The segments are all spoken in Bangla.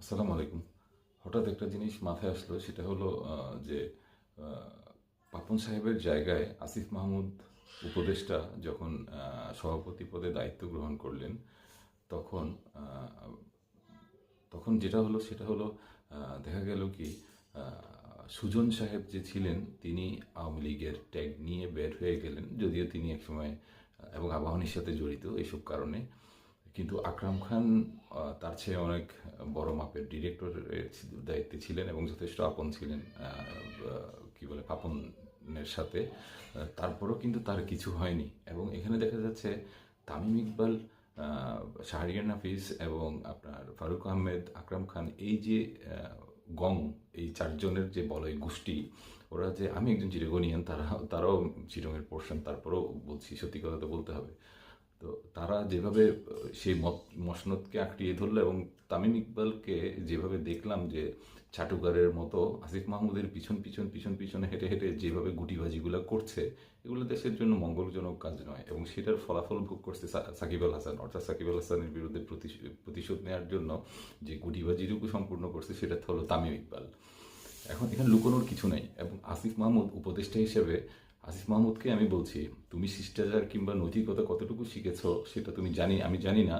আসসালামু আলাইকুম। হঠাৎ একটা জিনিস মাথায় আসলো, সেটা হলো যে আহ, পাপন সাহেবের জায়গায় আসিফ মাহমুদ উপদেষ্টা যখন সভাপতি পদে দায়িত্ব গ্রহণ করলেন, তখন আহ, তখন যেটা হলো সেটা হলো দেখা গেল কি, সুজন সাহেব যে ছিলেন তিনি আওয়ামী লীগের ট্যাগ নিয়ে বের হয়ে গেলেন, যদিও তিনি একসময় এবং আবাহনীর সাথে জড়িত এইসব কারণে। কিন্তু আকরাম খান তার চেয়ে অনেক বড় মাপের ডিরেক্টরের দায়িত্বে ছিলেন এবং যথেষ্ট আপন ছিলেন কি বলে পাপনের সাথে। তারপরেও কিন্তু তার কিছু হয়নি, এবং এখানে দেখা যাচ্ছে তামিম ইকবাল, শাহরিয়ার নাফিস এবং আপনার ফারুক আহমেদ, আকরাম খান, এই যে গং, এই চারজনের যে বলয় গোষ্ঠী, ওরা যে, আমি একজন চিরগনিয়ান, তারাও চিরঙের পোর্শন, তারপরেও বলছি, সত্যি কথা তো বলতে হবে। তো তারা যেভাবে সেই মসনদকে আঁকড়িয়ে ধরলো, এবং তামিম ইকবালকে যেভাবে দেখলাম যে চাটুকারের মতো আসিফ মাহমুদের পিছন পিছন পিছন পিছনে হেঁটে হেঁটে যেভাবে গুটিবাজিগুলো করছে, এগুলো দেশের জন্য মঙ্গলজনক কাজ নয়, এবং সেটার ফলাফল ভোগ করছে সাকিব আল হাসান। অর্থাৎ সাকিব আল হাসানের বিরুদ্ধে প্রতিশোধ নেওয়ার জন্য যে গুটিবাজিটুকু সম্পূর্ণ করছে, সেটা হলো তামিম ইকবাল। এখন এখানে লুকোনোর কিছু নাই, এবং আসিফ মাহমুদ উপদেষ্টা হিসেবে আসিফ মাহমুদকে আমি বলছি, তুমি শিষ্টাচার কিংবা নৈতিকতা কতটুকু শিখেছ সেটা আমি জানি না,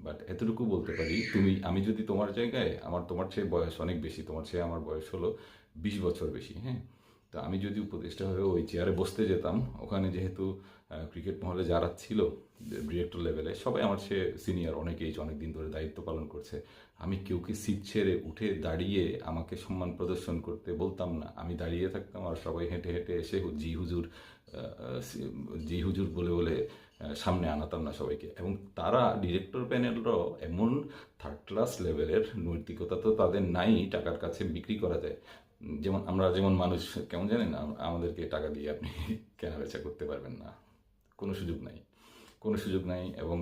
বাট এতটুকু বলতে পারি, আমি যদি তোমার জায়গায়, তোমার চেয়ে বয়স অনেক বেশি, তোমার চেয়ে আমার বয়স হলো 20 বছর বেশি, হ্যাঁ। তা আমি যদি উপদেষ্টা হয়ে ওই চেয়ারে বসতে যেতাম, ওখানে যেহেতু ক্রিকেট মহলে যারা ছিল ডিরেক্টর লেভেলে, সবাই আমার চেয়ে সিনিয়র, অনেক দিন ধরে দায়িত্ব পালন করছে। আমি কেউকে সিট ছেড়ে উঠে দাঁড়িয়ে আমাকে সম্মান প্রদর্শন করতে বলতাম না, আমি দাঁড়িয়ে থাকতাম, আর সবাই হেঁটে হেঁটে এসে জি হুজুর, জি হুজুর বলে বলে সামনে আনাতাম না সবাইকে। এবং তারা ডিরেক্টর প্যানেলরাও এমন থার্ড ক্লাস লেভেলের নৈতিকতা তো তাদের নাই, টাকার কাছে বিক্রি করা যায়। যেমন আমরা যেমন মানুষ, কেমন জানেন, আমাদেরকে টাকা দিয়ে আপনি কেনা বেচা করতে পারবেন না, কোনো সুযোগ নাই, কোনো সুযোগ নাই। এবং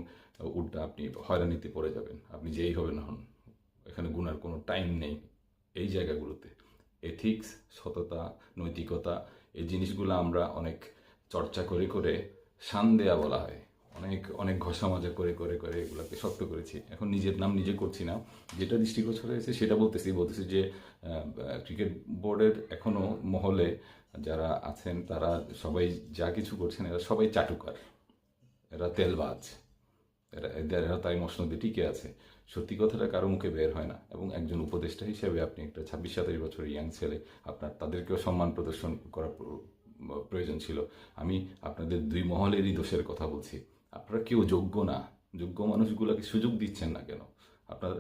উল্টা আপনি হয়রানিতে পড়ে যাবেন, আপনি যেই হবেন হন, এখানে গুনার কোনো টাইম নেই এই জায়গাগুলোতে। এথিক্স, সততা, নৈতিকতা, এই জিনিসগুলো আমরা অনেক চর্চা করে করে শান দেয়া বলা হয়, অনেক অনেক ঘষা মাজা করে করে করে এগুলোকে শক্ত করেছি। এখন নিজের নাম নিজে করছি না, যেটা দৃষ্টিগোচর হয়েছে সেটা বলতেছি যে ক্রিকেট বোর্ডের এখনো মহলে যারা আছেন, তারা সবাই যা কিছু করছেন, এরা সবাই চাটুকার, এরা তেলবাজ, এরা তাই মসনদে টিকে আছে। সত্যি কথাটা কারো মুখে বের হয় না, এবং একজন উপদেষ্টা হিসেবে আপনি একটা 26-27 বছরের ইয়াং ছেলে, তাদেরকেও সম্মান প্রদর্শন করা প্রয়োজন ছিল। আমি আপনাদের দুই মহলেরই দোষের কথা বলছি, আপনারা কেউ যোগ্য না, যোগ্য মানুষগুলোকে সুযোগ দিচ্ছেন না কেন? আপনার